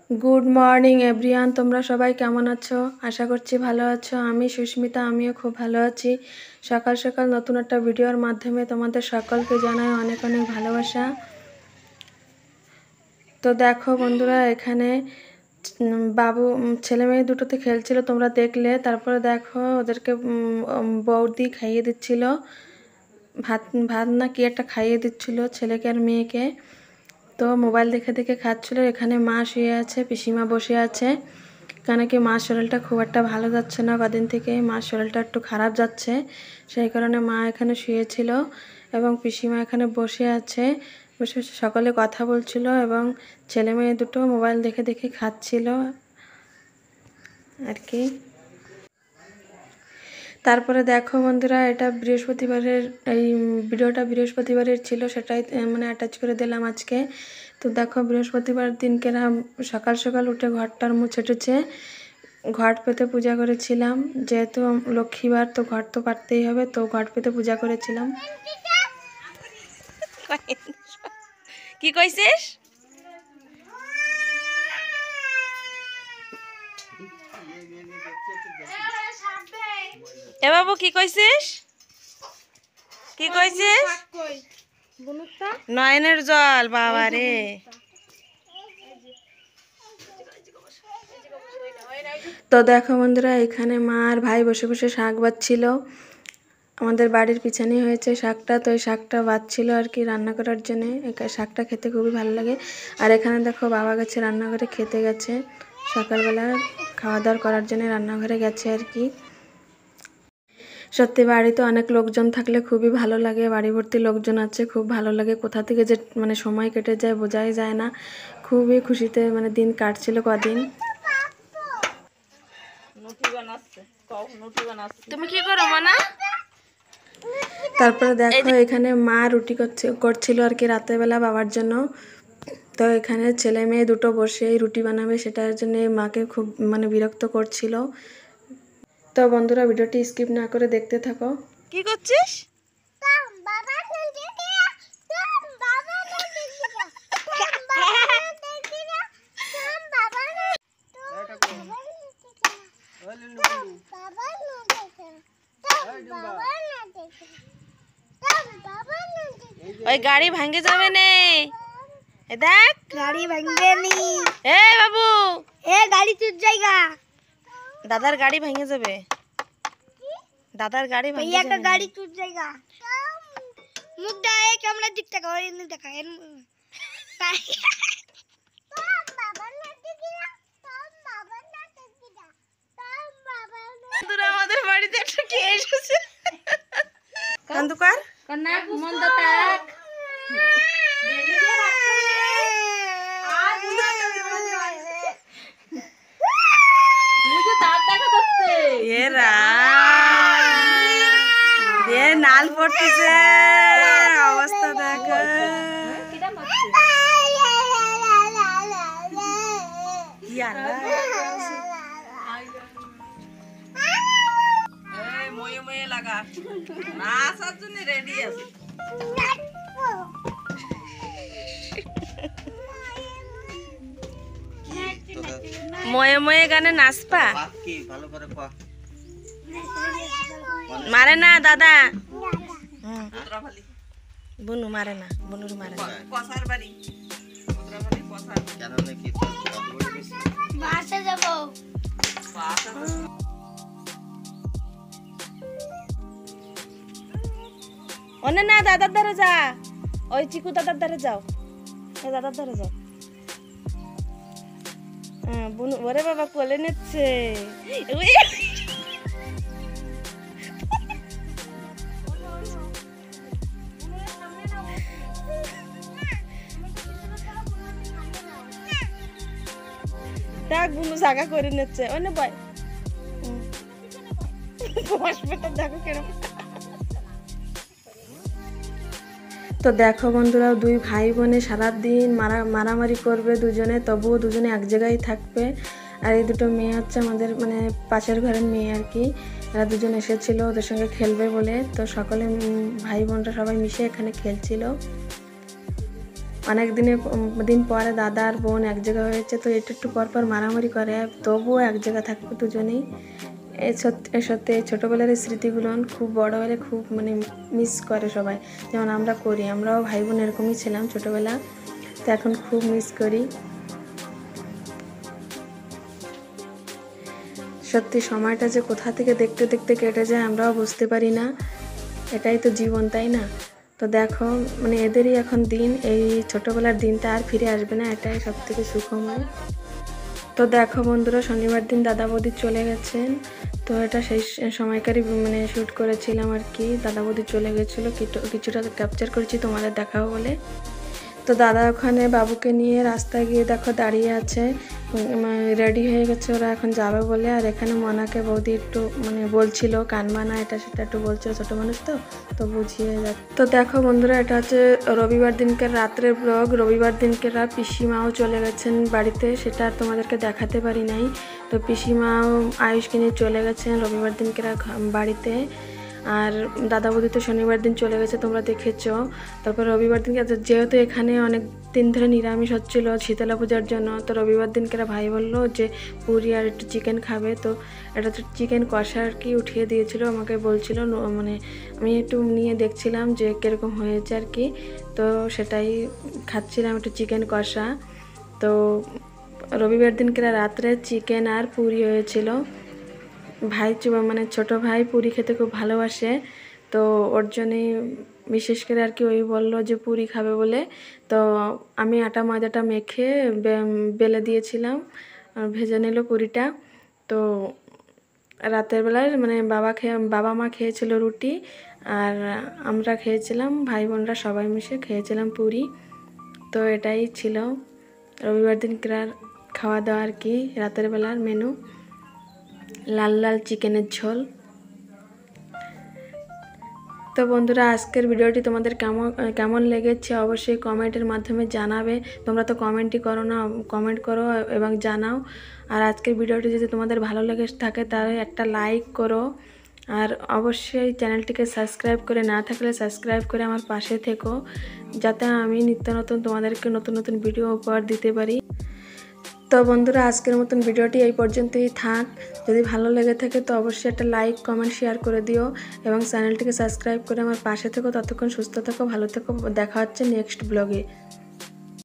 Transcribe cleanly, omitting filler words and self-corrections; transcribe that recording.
Good morning everyone তোমরা সবাই কেমন আছো? আশা করছি ভালো আছো। আমি সুস্মিতা, আমিও খুব ভালো আছি। সকাল সকাল নতুন একটা ভিডিওর মাধ্যমে তোমাদের সকলকে জানাই অনেক অনেক ভালোবাসা। তো দেখো বন্ধুরা, এখানে বাবু ছেলে মেয়ে দুটোতে খেলছিল, তোমরা দেখলে। তারপরে দেখো ওদেরকে বৌদি খাইয়ে দিচ্ছিল, ভাত ভাত না কি একটা খাইয়ে দিচ্ছিল ছেলেকে আর মেয়েকে। তো মোবাইল দেখে দেখে খাচ্ছিল। এখানে মা শুয়ে আছে, পিসিমা বসে আছে। কেন কি মার শরীরটা খুব একটা ভালো যাচ্ছে না, কদিন থেকে মার শরীরটা একটু খারাপ যাচ্ছে, সেই কারণে মা এখানে শুয়েছিল এবং পিসিমা এখানে বসে আছে। বসে বসে সকলে কথা বলছিল এবং ছেলে মেয়ে দুটো মোবাইল দেখে দেখে খাচ্ছিল আর কি। তারপরে দেখো বন্ধুরা, এটা বৃহস্পতিবারের, এই ভিডিওটা বৃহস্পতিবারের ছিল, সেটাই মানে অ্যাটাচ করে দিলাম আজকে। তো দেখো বৃহস্পতিবার দিনকে সকাল সকাল উঠে ঘরটার মুছেটেছে, ঘট পেতে পূজা করেছিলাম। যেহেতু লক্ষ্মীবার, তো ঘট তো পাততেই হবে, তো ঘট পেতে পূজা করেছিলাম। কি কইছিস? এ বাবু কি কইছিস? কি কইছিস? নয়নের জল, বাবা রে। তো দেখো বন্ধুরা, এখানে মা আর ভাই বসে বসে শাক বাচ্ছিল। আমাদের বাড়ির পিছনেই হয়েছে শাকটা, তো এই শাকটা বাচ্ছিল আর কি রান্না করার জন্যে। শাকটা খেতে খুবই ভালো লাগে। আর এখানে দেখো বাবা গেছে রান্নাঘরে, খেতে গেছে সকালবেলা, খাওয়া দাওয়া করার জন্য রান্নাঘরে গেছে আর কি। সত্যি বাড়িতে অনেক লোকজন থাকলে খুবই ভালো লাগে, বাড়ি ভর্তি লোকজন আছে, খুব ভালো লাগে। কোথা থেকে যে মানে সময় কেটে যায় বোঝাই যায় না। খুবই খুশিতে মানে দিন কাটছিল কদিন। তুমি কি করো মানা? তারপরে দেখো এখানে মা রুটি করছিল আর কি রাতেরবেলা বাবার জন্য। তো এখানে ছেলে মেয়ে দুটো বসে রুটি বানাবে, সেটার জন্য মাকে খুব মানে বিরক্ত করছিল। তো বন্ধুরা, ভিডিওটি স্কিপ না করে দেখতে থাকো। কি করছিস? ওই গাড়ি ভাঙে যাবে নে, দেখ গাড়ি ভাঙবে নি। এ বাবু, এ গাড়ি চুর জায়গা, দাদার গাড়ি ভেঙে যাবে। দাদার গাড়ি ভেঙে भैया का যাবে। गाड़ी टूट जाएगा। मुद्दा है कैमरा दिखता का और नहीं देखा है। বন্ধুরা, আমাদের বাড়িতে একটা কে এসেছে। কান্দুকার कन्ना मन दताक मुझे दांत देखा दते ये ये नाल पड़तेছে, অবস্থা দেখ। किदा मारছে ইয়ালা এই ময়ে ময়ে লাগা নাচার জন্য রেডি আছে। ময়ে ময়ে গানে নাচপা মারে না দাদা। বুনু মারে না, বুনুর মারে না। কসার বাড়ি বাসে যাব ওনে না, দাদার ধারে যা, ওই চিকু দাদার ধারে যাও, ওই দাদার ধারে যাও। হ্যাঁ বুনু, ওরে বাবা কোলে নিচ্ছে। দেখ বুনু জাগা করে নিচ্ছে, ওনে বয় বসবে তো, দেখো কেরকম। তো দেখো বন্ধুরা, দুই ভাই বোনে সারাদিন মারামারি করবে দুজনে, তবুও দুজনে এক জায়গায় থাকবে। আর এই দুটো মেয়ে হচ্ছে আমাদের মানে পাশের ঘরের মেয়ে আর কি। এরা দুজন এসেছিল ওদের সঙ্গে খেলবে বলে, তো সকলে ভাই বোনরা সবাই মিশে এখানে খেলছিল। অনেক দিন পরে দাদা আর বোন এক জায়গা হয়েছে, তো একটু পর পর মারামারি করে, তবুও এক জায়গা থাকবে দুজনেই। এই সত্যি এই ছোটোবেলার এই স্মৃতিগুলো খুব বড় হলে খুব মানে মিস করে সবাই, যেমন আমরা করি। আমরাও ভাই বোন এরকমই ছিলাম ছোটোবেলা, তো এখন খুব মিস করি। সত্যি সময়টা যে কোথা থেকে দেখতে দেখতে কেটে যায় আমরাও বুঝতে পারি না। এটাই তো জীবন, তাই না? তো দেখো মানে এদেরই এখন দিন, এই ছোটোবেলার দিনটা আর ফিরে আসবে না, এটাই সবথেকে সুখময়। তো দেখো বন্ধুরা, শনিবার দিন দাদা বৌদি চলে গেছেন, তো এটা সেই সময়কারই মানে শ্যুট করেছিলাম আর কি। দাদা বৌদি চলে গেছিলো, কিছুটা ক্যাপচার করেছি তোমাদের দেখাবো বলে। তো দাদা ওখানে বাবুকে নিয়ে রাস্তায় গিয়ে দেখো দাঁড়িয়ে আছে, রেডি হয়ে গেছে ওরা এখন যাবে বলে। আর এখানে মনাকে বৌদি একটু মানে বলছিল কানমানা এটা সেটা একটু বলছিল, ছোটো মানুষ তো বুঝিয়ে যাচ্ছে। তো দেখো বন্ধুরা, এটা হচ্ছে রবিবার দিনকে রাত্রের ব্লগ। রবিবার দিনকে পিসিমাও চলে গেছেন বাড়িতে, সেটা আর তোমাদেরকে দেখাতে পারি নাই। তো পিসিমাও আয়ুষকে নিয়ে চলে গেছেন রবিবার দিনকে বাড়িতে। আর দাদা বৌদি তো শনিবার দিন চলে গেছে, তোমরা দেখেছো। তারপর রবিবার দিনকে যেহেতু এখানে অনেক দিন ধরে নিরামিষ হচ্ছিলো শীতলা পূজার জন্য, তো রবিবার দিনকে ভাই বললো যে পুরি আর একটু চিকেন খাবে, তো এটা তো চিকেন কষা আর কি উঠিয়ে দিয়েছিল, আমাকে বলছিল, মানে আমি একটু নিয়ে দেখছিলাম যে কীরকম হয়েছে আর কি। তো সেটাই খাচ্ছিলাম, একটু চিকেন কষা। তো রবিবার দিনকে রাত্রে চিকেন আর পুরি হয়েছিল। ভাই মানে ছোট ভাই পুরি খেতে খুব ভালোবাসে, তো ওর জন্যই বিশেষ করে আর কি ওই বললো যে পুরি খাবে বলে। তো আমি আটা ময়দাটা মেখে বেলে দিয়েছিলাম, ভেজে নিল পুরিটা। তো রাতের বেলায় মানে বাবা মা খেয়েছিল রুটি, আর আমরা খেয়েছিলাম, ভাই বোনরা সবাই মিশে খেয়েছিলাম পুরি। তো এটাই ছিল রবিবার দিনকার খাওয়া দাওয়া আর কি, রাতের বেলার মেনু। লাল লাল চিকেনের ঝোল। তো বন্ধুরা, আজকের ভিডিওটি তোমাদের কেমন লেগেছে অবশ্যই কমেন্টের মাধ্যমে জানাবে। তোমরা তো কমেন্টই করো না, কমেন্ট করো এবং জানাও। আর আজকের ভিডিওটি যদি তোমাদের ভালো লেগে থাকে তাহলে একটা লাইক করো, আর অবশ্যই চ্যানেলটিকে সাবস্ক্রাইব করে না থাকলে সাবস্ক্রাইব করে আমার পাশে থেকো, যাতে আমি নিত্য নতুন তোমাদেরকে নতুন নতুন ভিডিও উপহার দিতে পারি। তো বন্ধুরা, আজকের মতন ভিডিওটি এই পর্যন্তই থাক। যদি ভালো লেগে থাকে তো অবশ্যই একটা লাইক কমেন্ট শেয়ার করে দিও এবং চ্যানেলটিকে সাবস্ক্রাইব করে আমার পাশে থেকো। ততক্ষণ সুস্থ থেকো, ভালো থেকো। দেখা হচ্ছে নেক্সট ব্লগে।